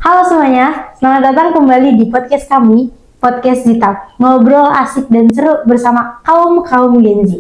Halo semuanya, selamat datang kembali di podcast kami, Podcast Zita. Ngobrol asik dan seru bersama kaum-kaum Gen Z.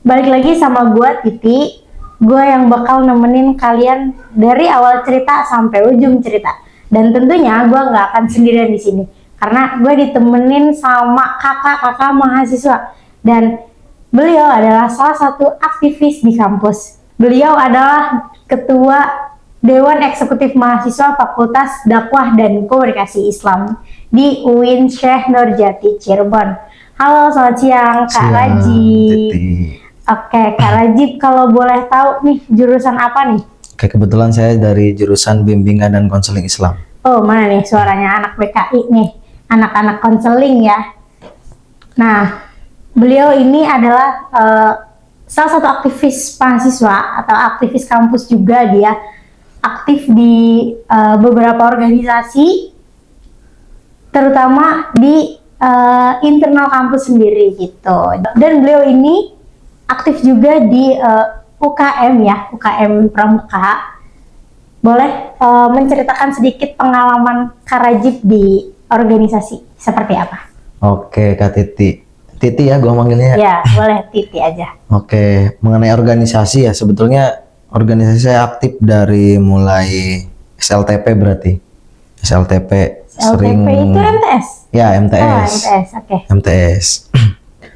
Balik lagi sama gue Titi, gue yang bakal nemenin kalian dari awal cerita sampai ujung cerita. Dan tentunya gue nggak akan sendirian di sini, karena gue ditemenin sama kakak-kakak mahasiswa. Dan beliau adalah salah satu aktivis di kampus. Beliau adalah ketua Dewan Eksekutif Mahasiswa Fakultas Dakwah dan Komunikasi Islam di UIN Syekh Nurjati Cirebon. Halo, selamat siang Kak Rajib. Oke, Kak Rajib, kalau boleh tahu nih jurusan apa nih? Oke, kebetulan saya dari jurusan Bimbingan dan Konseling Islam. Oh, mana nih suaranya anak BKI nih, anak-anak konseling ya. Nah, beliau ini adalah salah satu aktivis mahasiswa atau aktivis kampus juga. Dia aktif di beberapa organisasi, terutama di internal kampus sendiri gitu. Dan beliau ini aktif juga di UKM ya, UKM Pramuka. Boleh menceritakan sedikit pengalaman Kak Rajib di organisasi seperti apa? Oke, Kak Titi. Titi ya, gue manggilnya. Ya, boleh Titi aja. Oke, mengenai organisasi ya, sebetulnya organisasi saya aktif dari mulai SLTP berarti. SLTP sering... itu MTS? Ya, MTS. Oh, MTS, oke. MTS.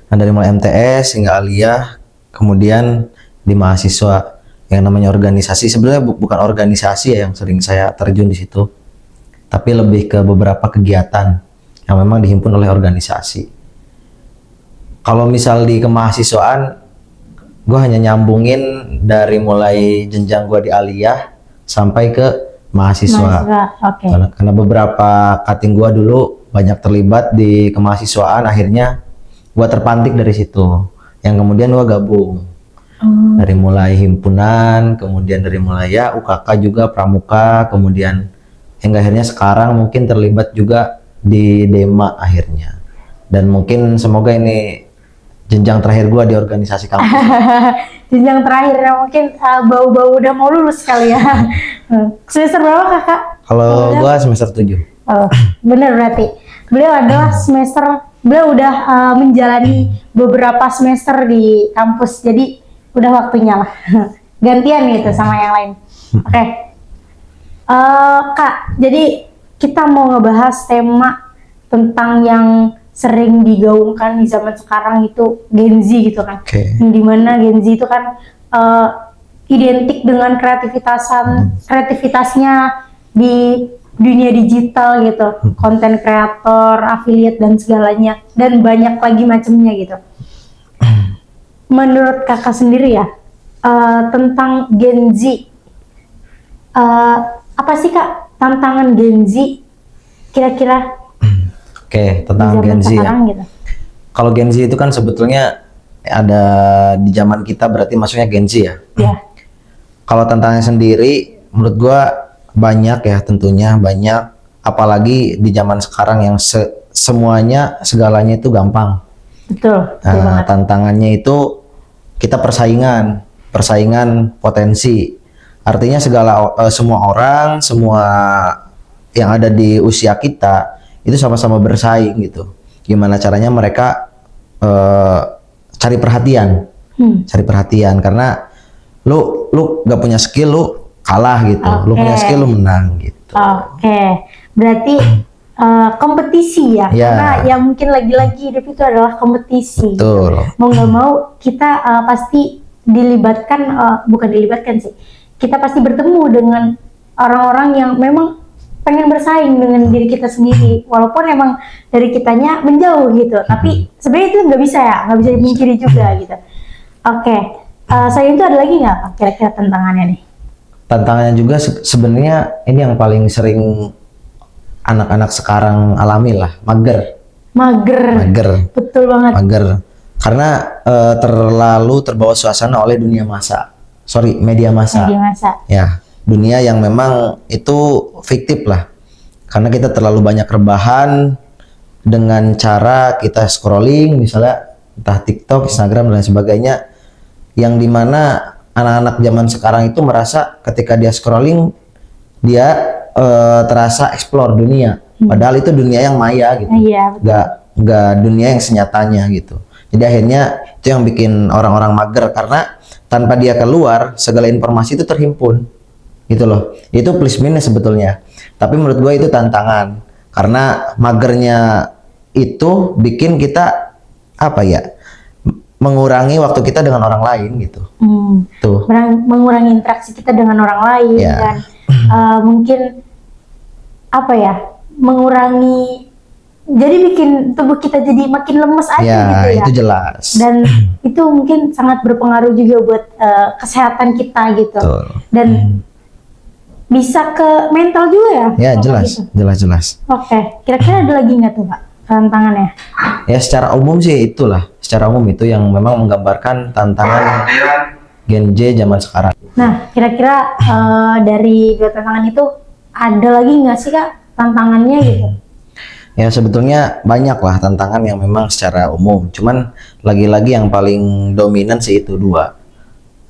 Nah, dari mulai MTS hingga aliyah, kemudian di mahasiswa. Yang namanya organisasi sebenarnya bukan organisasi ya yang sering saya terjun di situ, tapi lebih ke beberapa kegiatan yang memang dihimpun oleh organisasi. Kalau misal di kemahasiswaan, gue hanya nyambungin dari mulai jenjang gue di aliyah sampai ke mahasiswa. Okay. Karena beberapa cutting gue dulu banyak terlibat di kemahasiswaan, akhirnya gue terpantik dari situ, yang kemudian gue gabung. Dari mulai himpunan, kemudian dari mulai ya UKK juga, Pramuka, kemudian hingga akhirnya sekarang mungkin terlibat juga di Dema akhirnya. Dan mungkin semoga ini jenjang terakhir gua di organisasi kampus. Jenjang terakhir mungkin bau-bau udah mau lulus kali ya. Semester berapa kakak? Kalau gua semester 7. Oh, bener berarti. Beliau adalah beliau udah menjalani beberapa semester di kampus, jadi udah waktunya lah gantian gitu sama yang lain. Oke. Kak, jadi kita mau ngebahas tema tentang yang sering digaungkan di zaman sekarang itu Gen Z gitu kan. Dimana Gen Z itu kan identik dengan kreativitasnya di dunia digital gitu, konten kreator, affiliate dan segalanya, dan banyak lagi macamnya gitu. Menurut kakak sendiri ya, tentang Gen Z, apa sih kak tantangan Gen Z kira-kira? Oke, tentang Gen Z ya. Gitu. Kalau Gen Z itu kan sebetulnya ada di zaman kita, berarti maksudnya Gen Z ya? Yeah. Kalau tantangannya sendiri, menurut gua banyak ya, tentunya banyak. Apalagi di zaman sekarang yang semuanya, segalanya itu gampang. Betul. Nah, tantangannya itu kita persaingan potensi. Artinya semua orang, semua yang ada di usia kita itu sama-sama bersaing gitu. Gimana caranya mereka cari perhatian, karena lu gak punya skill, lu kalah gitu. Lu punya skill, lu menang gitu. Oke. Berarti kompetisi ya, karena ya mungkin lagi-lagi hidup itu adalah kompetisi. Betul. Gitu. Mau nggak mau kita pasti dilibatkan, bukan dilibatkan sih, kita pasti bertemu dengan orang-orang yang memang pengen bersaing dengan diri kita sendiri, walaupun emang dari kitanya menjauh gitu, tapi sebenarnya itu nggak bisa dipungkiri juga gitu. Oke. Selain itu ada lagi nggak kira-kira tantangannya nih? Tantangannya juga sebenarnya ini yang paling sering anak-anak sekarang alami lah, mager. Betul banget. Mager. Karena terlalu terbawa suasana oleh media massa. Ya, dunia yang memang itu fiktif lah. Karena kita terlalu banyak rebahan, dengan cara kita scrolling misalnya entah TikTok, Instagram dan sebagainya, yang dimana anak-anak zaman sekarang itu merasa ketika dia scrolling dia terasa explore dunia, padahal itu dunia yang maya gitu, Iya, betul. nggak dunia yang senyatanya gitu. Jadi akhirnya itu yang bikin orang-orang mager, karena tanpa dia keluar segala informasi itu terhimpun gitu loh. Itu plus minus sebetulnya, tapi menurut gue itu tantangan, karena magernya itu bikin kita apa ya, mengurangi waktu kita dengan orang lain gitu. Tuh. Mengurangi interaksi kita dengan orang lain Ya. dan mungkin apa ya, mengurangi, jadi bikin tubuh kita jadi makin lemes aja Ya, gitu ya. itu jelas. Dan itu mungkin sangat berpengaruh juga buat kesehatan kita gitu. Betul. Dan bisa ke mental juga ya. Ya, kalau jelas, gitu. jelas. Oke, kira-kira ada lagi nggak tuh Pak tantangannya? Ya, secara umum sih itulah. Secara umum itu yang memang menggambarkan tantangan Gen Z zaman sekarang. Nah, kira-kira dari dua tantangan itu ada lagi nggak sih Kak tantangannya gitu? Ya, sebetulnya banyak lah tantangan yang memang secara umum. Cuman lagi-lagi yang paling dominan sih itu dua.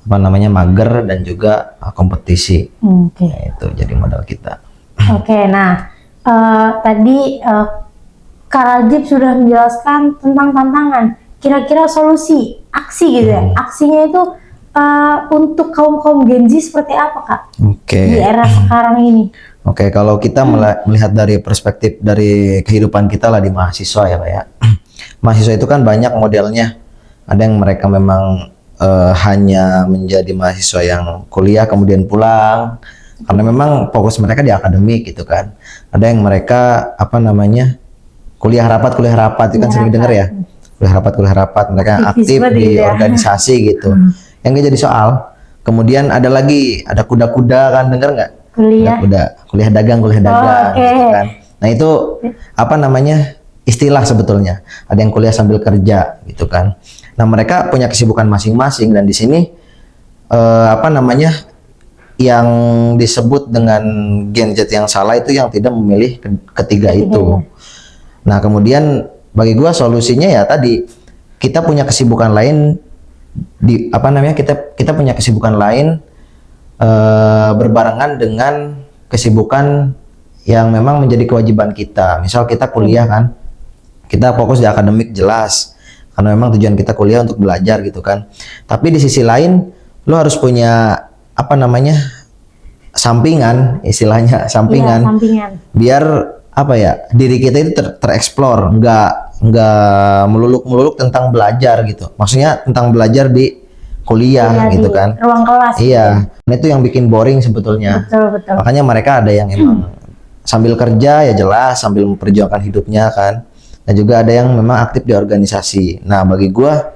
Apa namanya, mager dan juga kompetisi. Oke. Ya, itu jadi modal kita. Oke, nah tadi Kak Rajib sudah menjelaskan tentang tantangan. Kira-kira solusi, aksi gitu ya. Aksinya itu untuk kaum Gen Z seperti apa Kak Oke. di era sekarang ini? Oke, kalau kita melihat dari perspektif dari kehidupan kita lah di mahasiswa ya Pak ya. Mahasiswa itu kan banyak modelnya. Ada yang mereka memang hanya menjadi mahasiswa yang kuliah kemudian pulang, karena memang fokus mereka di akademik gitu kan. Ada yang mereka apa namanya, kuliah rapat itu kan sering dengar ya. Kuliah rapat, mereka Aktivis aktif banget di gitu ya. organisasi gitu. Yang nggak jadi soal. Kemudian ada lagi, ada kuda-kuda kan, dengar nggak? Kuliah. Kuliah dagang oke. gitu kan. Nah itu apa namanya, istilah sebetulnya. Ada yang kuliah sambil kerja gitu kan. Nah mereka punya kesibukan masing-masing, dan di sini apa namanya, yang disebut dengan Gen Z yang salah itu yang tidak memilih ketiga itu. Nah kemudian bagi gua solusinya ya tadi, kita punya kesibukan lain di apa namanya, kita punya kesibukan lain berbarengan dengan kesibukan yang memang menjadi kewajiban kita. Misal kita kuliah kan, kita fokus di akademik jelas, karena memang tujuan kita kuliah untuk belajar gitu kan. Tapi di sisi lain, lo harus punya apa namanya, sampingan, istilahnya sampingan, Iya, sampingan. biar apa ya, diri kita itu tereksplor, nggak meluluk tentang belajar gitu. Maksudnya tentang belajar di kuliah Iya, gitu di kan. ruang kelas. Iya, nah itu yang bikin boring sebetulnya. Betul. Makanya mereka ada yang emang sambil kerja ya jelas, sambil memperjuangkan hidupnya kan. Dan juga ada yang memang aktif di organisasi. Nah, bagi gua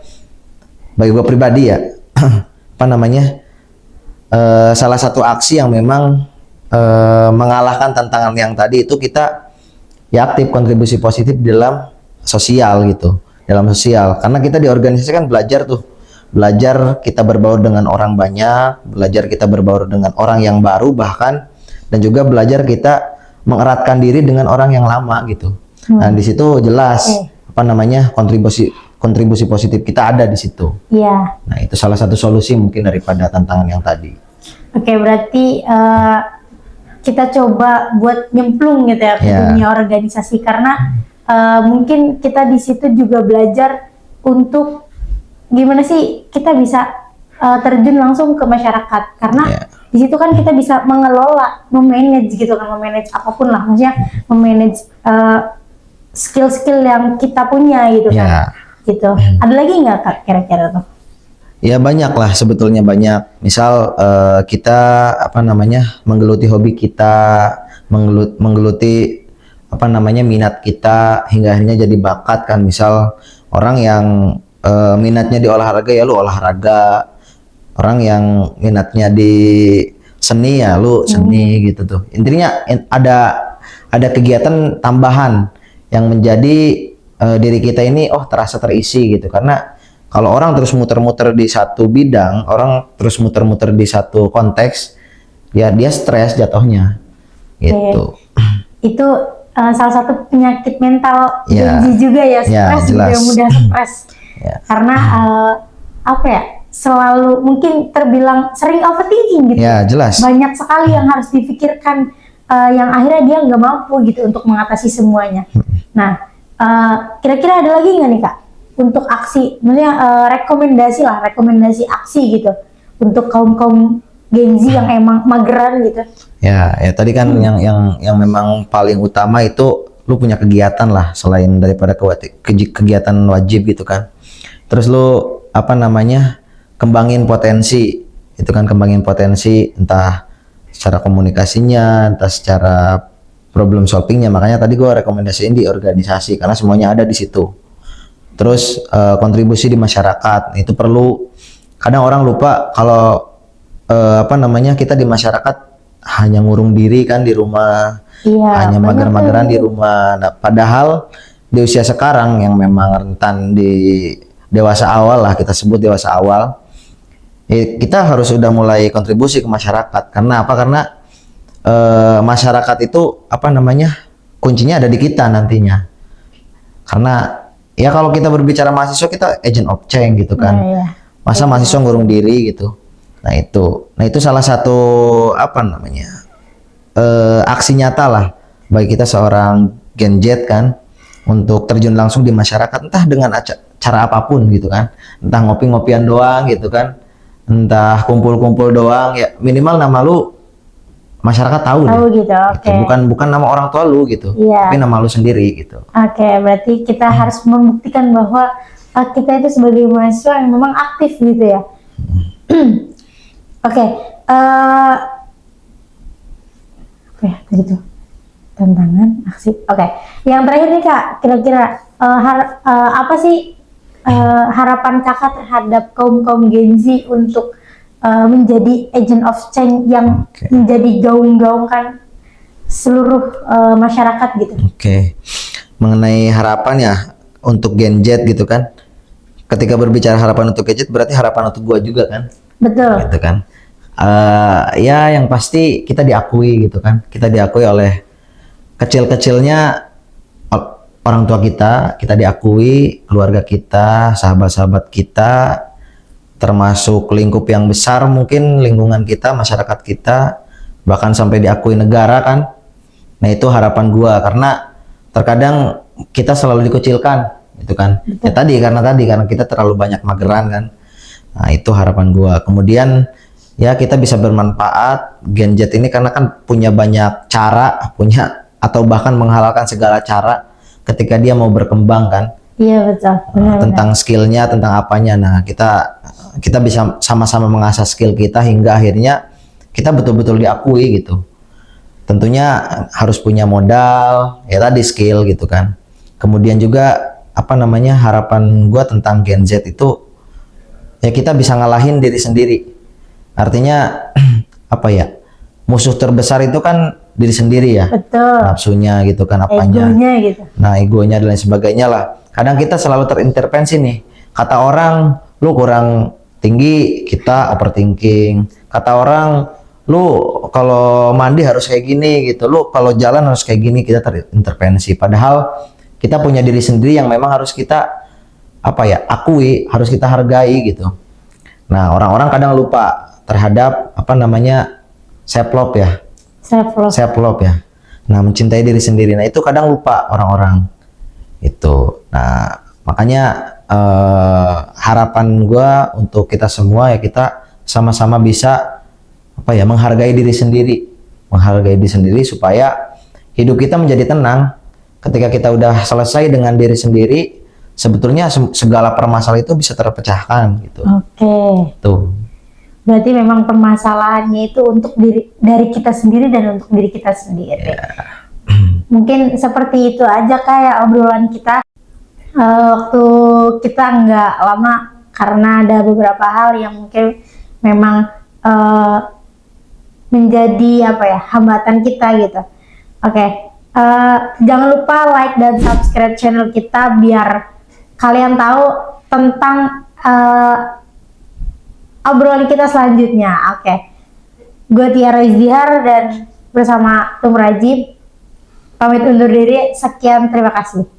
pribadi ya, apa namanya, salah satu aksi yang memang mengalahkan tantangan yang tadi itu, kita ya aktif kontribusi positif dalam sosial gitu, dalam sosial. Karena kita di organisasi kan belajar kita berbaur dengan orang banyak, belajar kita berbaur dengan orang yang baru bahkan, dan juga belajar kita mengeratkan diri dengan orang yang lama gitu. Nah di situ jelas apa namanya, kontribusi positif kita ada di situ. Iya. Nah itu salah satu solusi mungkin daripada tantangan yang tadi. Oke, berarti kita coba buat nyemplung gitu ya ke Ya. dunia organisasi, karena mungkin kita di situ juga belajar untuk gimana sih kita bisa terjun langsung ke masyarakat, karena Ya. di situ kan kita bisa mengelola, memanage gitu kan, memanage apapun lah, maksudnya memanage skill-skill yang kita punya gitu kan. Ya. Gitu. Ada lagi nggak Kak kira-kira tuh? Ya banyak lah sebetulnya, banyak. Misal kita apa namanya, menggeluti hobi kita, menggeluti apa namanya, minat kita, hingga akhirnya jadi bakat kan. Misal orang yang minatnya di olahraga ya lu olahraga, orang yang minatnya di seni ya lu seni gitu tuh. Intinya ada kegiatan tambahan yang menjadi diri kita ini terasa terisi gitu. Karena kalau orang terus muter-muter di satu bidang, orang terus muter-muter di satu konteks, ya dia stres jatuhnya gitu. Itu salah satu penyakit mental Ya. Gen Z juga ya, Ya, stres gitu ya, jelas. mudah stres. Ya. Karena apa ya, selalu mungkin terbilang sering overthinking gitu. Ya, jelas. Banyak sekali yang harus dipikirkan, yang akhirnya dia nggak mampu gitu untuk mengatasi semuanya. Nah, kira-kira ada lagi nggak nih Kak untuk aksi, maksudnya rekomendasi aksi gitu untuk kaum Gen Z yang emang mageran gitu. Ya, ya tadi kan yang memang paling utama itu lu punya kegiatan lah selain daripada kegiatan wajib gitu kan. Terus lu apa namanya? Kembangin potensi. Itu kan kembangin potensi entah secara komunikasinya, entah secara problem solvingnya. Makanya tadi gua rekomendasiin di organisasi karena semuanya ada di situ. Terus kontribusi di masyarakat itu perlu. Kadang orang lupa kalau apa namanya, kita di masyarakat hanya ngurung diri kan di rumah, Iya, hanya banyak mager-mageran tuh. di rumah. Nah, padahal di usia sekarang yang memang rentan di dewasa awal lah, kita sebut dewasa awal, kita harus sudah mulai kontribusi ke masyarakat. Karena apa? Karena masyarakat itu apa namanya, kuncinya ada di kita nantinya. Karena ya kalau kita berbicara mahasiswa, kita agent of change gitu kan. Iya, iya. Masa mahasiswa ngurung diri gitu. Nah itu salah satu apa namanya, aksi nyata lah bagi kita seorang Gen Z kan, untuk terjun langsung di masyarakat, entah dengan cara apapun gitu kan, entah ngopi-ngopian doang gitu kan, entah kumpul-kumpul doang, ya minimal nama lu masyarakat tahu Tahu deh. gitu, oke. Gitu. Bukan nama orang tua lu gitu, Iya. tapi nama lu sendiri gitu. Oke, berarti kita harus membuktikan bahwa kita itu sebagai mahasiswa yang memang aktif gitu ya. Oke, apa ya tadi tuh, tantangan aksi. Oke, yang terakhir nih Kak, kira-kira apa sih harapan Kakak terhadap kaum Gen Z untuk menjadi agent of change yang Oke. menjadi gaung-gaungkan seluruh masyarakat gitu. Oke. Mengenai harapan ya untuk Gen Z gitu kan. Ketika berbicara harapan untuk Gen Z berarti harapan untuk gua juga kan. Betul. Gitu kan. Ya yang pasti kita diakui gitu kan. Kita diakui oleh kecil-kecilnya orang tua kita diakui, keluarga kita, sahabat-sahabat kita, termasuk lingkup yang besar mungkin lingkungan kita, masyarakat kita, bahkan sampai diakui negara kan. Nah itu harapan gua, karena terkadang kita selalu dikucilkan gitu kan. Ya karena kita terlalu banyak mageran kan. Nah itu harapan gua. Kemudian ya kita bisa bermanfaat Gen Z ini karena kan punya banyak cara, atau bahkan menghalalkan segala cara ketika dia mau berkembang kan. Iya betul. Benar, Tentang skillnya, tentang apanya. Nah kita bisa sama-sama mengasah skill kita hingga akhirnya kita betul-betul diakui gitu. Tentunya harus punya modal, ya tadi skill gitu kan. Kemudian juga apa namanya, harapan gua tentang Gen Z itu ya kita bisa ngalahin diri sendiri. Artinya apa ya, musuh terbesar itu kan diri sendiri ya. Betul. Nafsunya gitu kan, apanya. Egonya gitu. Nah egonya dan lain sebagainya lah. Kadang kita selalu terintervensi nih. Kata orang, lu kurang tinggi, kita overthinking. Kata orang, lu kalau mandi harus kayak gini gitu, lu kalau jalan harus kayak gini, kita terintervensi. Padahal kita punya diri sendiri yang memang harus kita apa ya, akui, harus kita hargai gitu. Nah orang-orang kadang lupa terhadap apa namanya, self love ya, self love ya. Nah mencintai diri sendiri, nah itu kadang lupa orang-orang itu. Nah makanya harapan gua untuk kita semua ya, kita sama-sama bisa apa ya, menghargai diri sendiri supaya hidup kita menjadi tenang. Ketika kita udah selesai dengan diri sendiri, sebetulnya segala permasalahan itu bisa terpecahkan gitu. Oke. Tuh. Berarti memang permasalahannya itu untuk dari kita sendiri dan untuk diri kita sendiri. Mungkin seperti itu aja kayak obrolan kita waktu kita nggak lama, karena ada beberapa hal yang mungkin memang menjadi apa ya, hambatan kita gitu. Oke, jangan lupa like dan subscribe channel kita biar kalian tahu tentang obrolan kita selanjutnya. Oke, gue Tiara Izdihar dan bersama Tum Rajib. Pamit undur diri. Sekian, terima kasih.